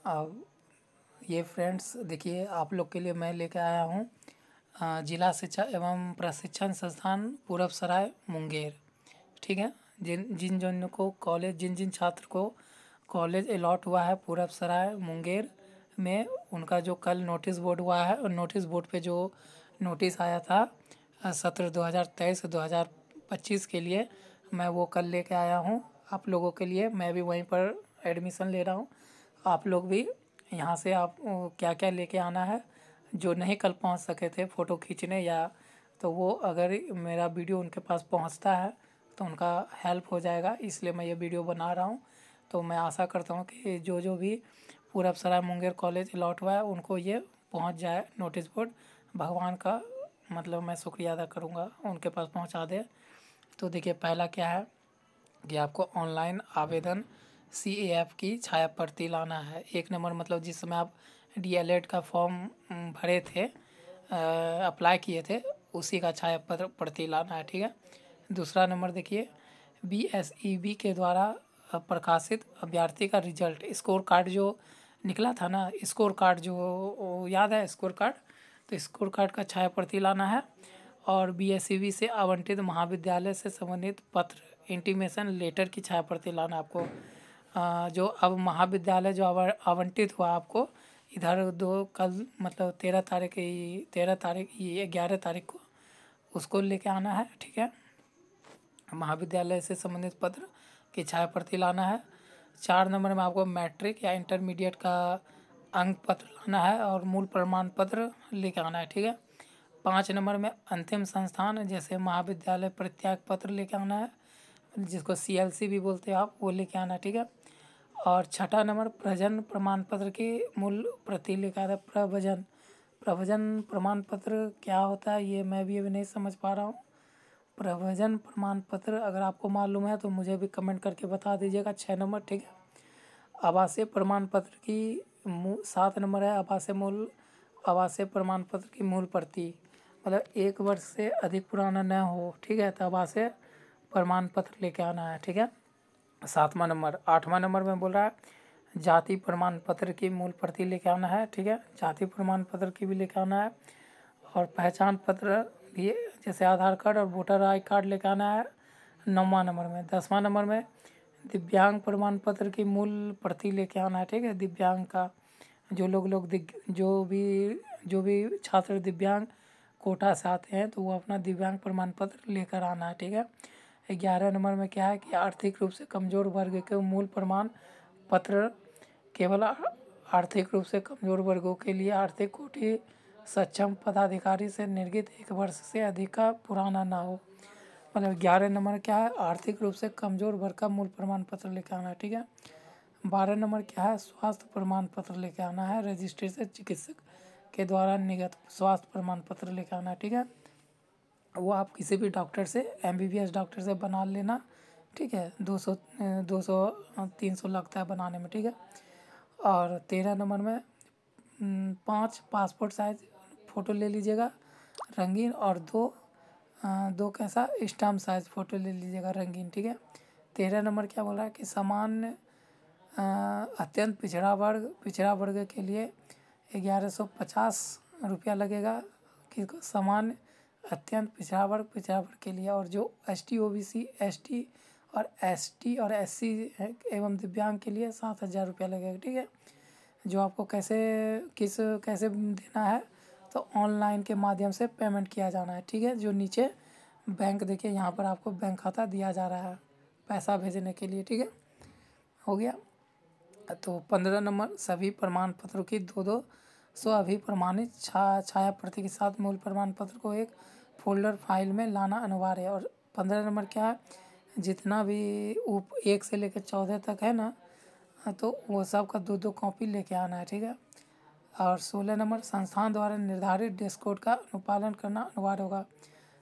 अब ये फ्रेंड्स देखिए, आप लोग के लिए मैं लेकर आया हूँ जिला शिक्षा एवं प्रशिक्षण संस्थान पूरब सराय मुंगेर। ठीक है, जिन जिन जिन को कॉलेज जिन जिन छात्र को कॉलेज अलॉट हुआ है पूरब सराय मुंगेर में, उनका जो कल नोटिस बोर्ड हुआ है और नोटिस बोर्ड पे जो नोटिस आया था सत्र 2023-2025 के लिए, मैं वो कल लेके आया हूँ आप लोगों के लिए। मैं भी वहीं पर एडमिशन ले रहा हूँ। आप लोग भी यहाँ से आप क्या क्या लेके आना है, जो नहीं कल पहुँच सके थे फ़ोटो खींचने या, तो वो अगर मेरा वीडियो उनके पास पहुँचता है तो उनका हेल्प हो जाएगा, इसलिए मैं ये वीडियो बना रहा हूँ। तो मैं आशा करता हूँ कि जो जो भी पूरब सराय मुंगेर कॉलेज अलॉट हुआ है उनको ये पहुँच जाए नोटिस बोर्ड। भगवान का मतलब मैं शुक्रिया अदा करूँगा उनके पास पहुँचा दे। तो देखिए, पहला क्या है कि आपको ऑनलाइन आवेदन CAF की छाया प्रति लाना है। 1 नंबर मतलब जिस समय आप DLED का फॉर्म भरे थे, अप्लाई किए थे, उसी का छाया प्रति लाना है। ठीक है। दूसरा नंबर देखिए, BSEB के द्वारा प्रकाशित अभ्यर्थी का रिजल्ट स्कोर कार्ड जो निकला था ना, स्कोर कार्ड जो याद है स्कोर कार्ड, तो स्कोर कार्ड का छाया प्रति लाना है। और BSEB से आवंटित महाविद्यालय से संबंधित पत्र इंटीमेशन लेटर की छाया प्रति लाना आपको। जो अब महाविद्यालय जो आवंटित हुआ आपको इधर कल मतलब 11 तारीख को उसको लेके आना है। ठीक है, महाविद्यालय से संबंधित पत्र की छाया प्रति लाना है। 4 नंबर में आपको मैट्रिक या इंटरमीडिएट का अंक पत्र लाना है और मूल प्रमाण पत्र लेके आना है। ठीक है। 5 नंबर में अंतिम संस्थान जैसे महाविद्यालय परित्याग पत्र लेके आना है, जिसको CLC भी बोलते हैं आप, वो लेके आना है। ठीक है। और 6ठा नंबर प्रजन प्रमाण पत्र की मूल प्रति लेकर आना है। प्रवचन प्रमाण पत्र क्या होता है ये मैं भी अभी नहीं समझ पा रहा हूँ। प्रवचन प्रमाण पत्र अगर आपको मालूम है तो मुझे भी कमेंट करके बता दीजिएगा। 6 नंबर। ठीक है। आवासीय प्रमाण पत्र की 7 नंबर है आवासीय प्रमाण पत्र की मूल प्रति, मतलब 1 वर्ष से अधिक पुराना न हो। ठीक है, तो आवासीय प्रमाण पत्र लेके आना है। ठीक है, 7वां नंबर। 8वां नंबर में बोल रहा है जाति प्रमाण पत्र की मूल प्रति लेके आना है। ठीक है, जाति प्रमाण पत्र की भी लेके आना है। और पहचान पत्र भी जैसे आधार कार्ड और वोटर आई कार्ड लेके आना है 9वां नंबर में। 10वां नंबर में दिव्यांग प्रमाण पत्र की मूल प्रति लेके आना है। ठीक है, दिव्यांग का जो भी छात्र दिव्यांग कोटा से आते हैं तो वो अपना दिव्यांग प्रमाण पत्र लेकर आना है। ठीक है। 11 नंबर में क्या है कि आर्थिक रूप से कमज़ोर वर्ग के मूल प्रमाण पत्र केवल आर्थिक रूप से कमज़ोर वर्गों के लिए आर्थिक कोटि सक्षम पदाधिकारी से निर्गत 1 वर्ष से अधिक का पुराना ना हो। मतलब 11 नंबर क्या है, आर्थिक रूप से कमज़ोर वर्ग का मूल प्रमाण पत्र लेके आना है। ठीक है। 12 नंबर क्या है, स्वास्थ्य प्रमाण पत्र लेके आना है। रजिस्ट्रेशन चिकित्सक के द्वारा निर्गत स्वास्थ्य प्रमाण पत्र लेके आना है। ठीक है, वो आप किसी भी डॉक्टर से MBBS डॉक्टर से बना लेना। ठीक है, 200-300 लगता है बनाने में। ठीक है। और 13 नंबर में 5 पासपोर्ट साइज फ़ोटो ले लीजिएगा रंगीन, और दो कैसा स्टाम्प साइज फ़ोटो ले लीजिएगा रंगीन। ठीक है। 13 नंबर क्या बोल रहा है कि सामान्य अत्यंत पिछड़ा वर्ग के लिए 1150 रुपया लगेगा कि सामान्य अत्यंत पिछड़ा वर्ग के लिए, और जो ST OBC ST और ST और SC एवं दिव्यांग के लिए 7000 रुपया लगेगा। ठीक है, जो आपको कैसे देना है तो ऑनलाइन के माध्यम से पेमेंट किया जाना है। ठीक है, जो नीचे बैंक देखिए यहाँ पर आपको बैंक खाता दिया जा रहा है पैसा भेजने के लिए। ठीक है, हो गया। तो 15 नंबर सभी प्रमाण पत्रों की 200 अभिप्रमाणित छाया प्रति के साथ मूल प्रमाण पत्र को एक फोल्डर फाइल में लाना अनिवार्य है। और 15 नंबर क्या है, जितना भी 1 से लेकर 14 तक है ना, तो वो सब का 2-2 कॉपी लेके आना है। ठीक है। और 16 नंबर संस्थान द्वारा निर्धारित ड्रेस कोड का अनुपालन करना अनिवार्य होगा।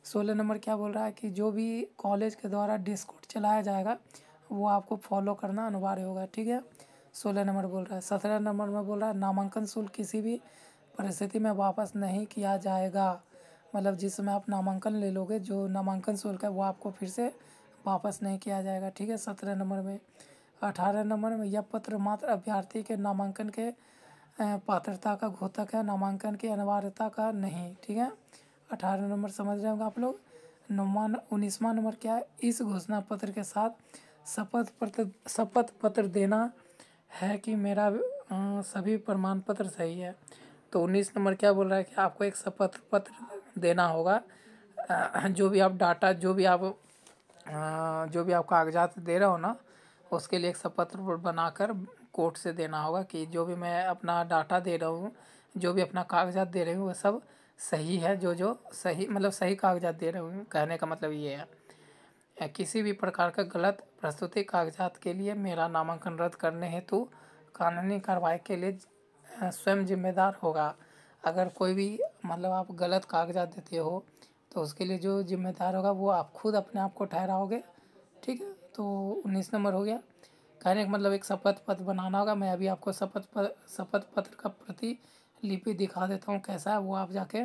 16 नंबर क्या बोल रहा है कि जो भी कॉलेज के द्वारा ड्रेस कोड चलाया जाएगा वो आपको फॉलो करना अनिवार्य होगा। ठीक है, 16 नंबर बोल रहा है। 17 नंबर में बोल रहा है नामांकन शुल्क किसी भी परिस्थिति में वापस नहीं किया जाएगा। मतलब जिस समय आप नामांकन ले लोगे, जो नामांकन शुल्क है वो आपको फिर से वापस नहीं किया जाएगा। ठीक है, 17 नंबर में। 18 नंबर में यह पत्र मात्र अभ्यर्थी के नामांकन के पात्रता का घोतक है, नामांकन की अनिवार्यता का नहीं। ठीक है, 18 नंबर समझ रहे होंगे आप लोग। 19वां नंबर क्या है, इस घोषणा पत्र के साथ शपथ पत्र देना है कि मेरा सभी प्रमाण पत्र सही है। तो 19 नंबर क्या बोल रहा है कि आपको एक शपथ पत्र देना होगा। जो भी आप डाटा जो भी आप कागजात दे रहे हो ना, उसके लिए एक शपथ पत्र बनाकर कोर्ट से देना होगा कि जो भी मैं अपना डाटा दे रहा हूँ, जो भी अपना कागजात दे रही हूँ, वो सब सही है। जो सही मतलब सही कागजात दे रहे हूँ, कहने का मतलब ये है। किसी भी प्रकार का गलत प्रस्तुति कागजात के लिए मेरा नामांकन रद्द करने हेतु कानूनी कार्रवाई के लिए स्वयं जिम्मेदार होगा। अगर कोई भी मतलब आप गलत कागजात देते हो तो उसके लिए जो जिम्मेदार होगा वो आप खुद अपने आप को ठहराओगे। ठीक है, तो 19 नंबर हो गया। कहने का मतलब एक शपथ पत्र बनाना होगा। मैं अभी आपको शपथ पत्र का प्रतिलिपि दिखा देता हूँ कैसा है, वो आप जाके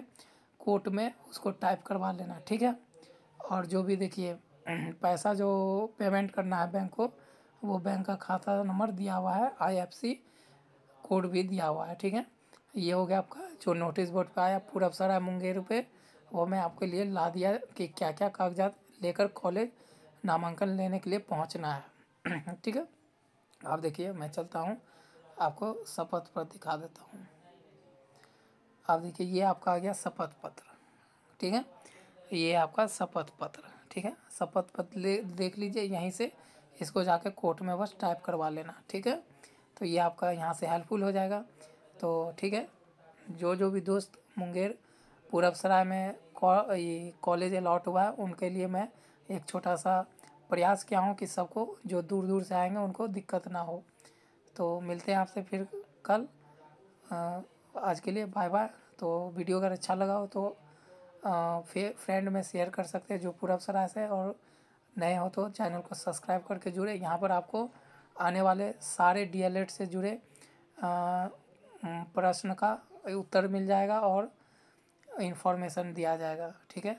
कोर्ट में उसको टाइप करवा लेना। ठीक है, और जो भी देखिए पैसा जो पेमेंट करना है बैंक को, वो बैंक का खाता नंबर दिया हुआ है, IFSC कोड भी दिया हुआ है। ठीक है, ये हो गया आपका जो नोटिस बोर्ड पे आया पूरब सराय मुंगेर पे, वो मैं आपके लिए ला दिया कि क्या क्या कागजात लेकर कॉलेज नामांकन लेने के लिए पहुंचना है। ठीक है, आप देखिए मैं चलता हूँ, आपको शपथ पत्र दिखा देता हूँ। आप देखिए ये आपका आ गया शपथ पत्र। ठीक है, ये आपका शपथ पत्र। ठीक है, शपथ पत्र देख लीजिए यहीं से, इसको जाके कोर्ट में बस टाइप करवा लेना। ठीक है, तो ये आपका यहाँ से हेल्पफुल हो जाएगा। तो ठीक है, जो भी दोस्त मुंगेर पूरब सराय में ये कॉलेज अलॉट हुआ है, उनके लिए मैं एक छोटा सा प्रयास किया हूँ कि सबको जो दूर दूर से आएंगे उनको दिक्कत ना हो। तो मिलते हैं आपसे फिर कल। आज के लिए बाय बाय। तो वीडियो अगर अच्छा लगा हो तो फिर फ्रेंड में शेयर कर सकते हैं जो पूरब सराय से, और नए हो तो चैनल को सब्सक्राइब करके जुड़े। यहाँ पर आपको आने वाले सारे DLED से जुड़े प्रश्न का उत्तर मिल जाएगा और इन्फॉर्मेशन दिया जाएगा। ठीक है,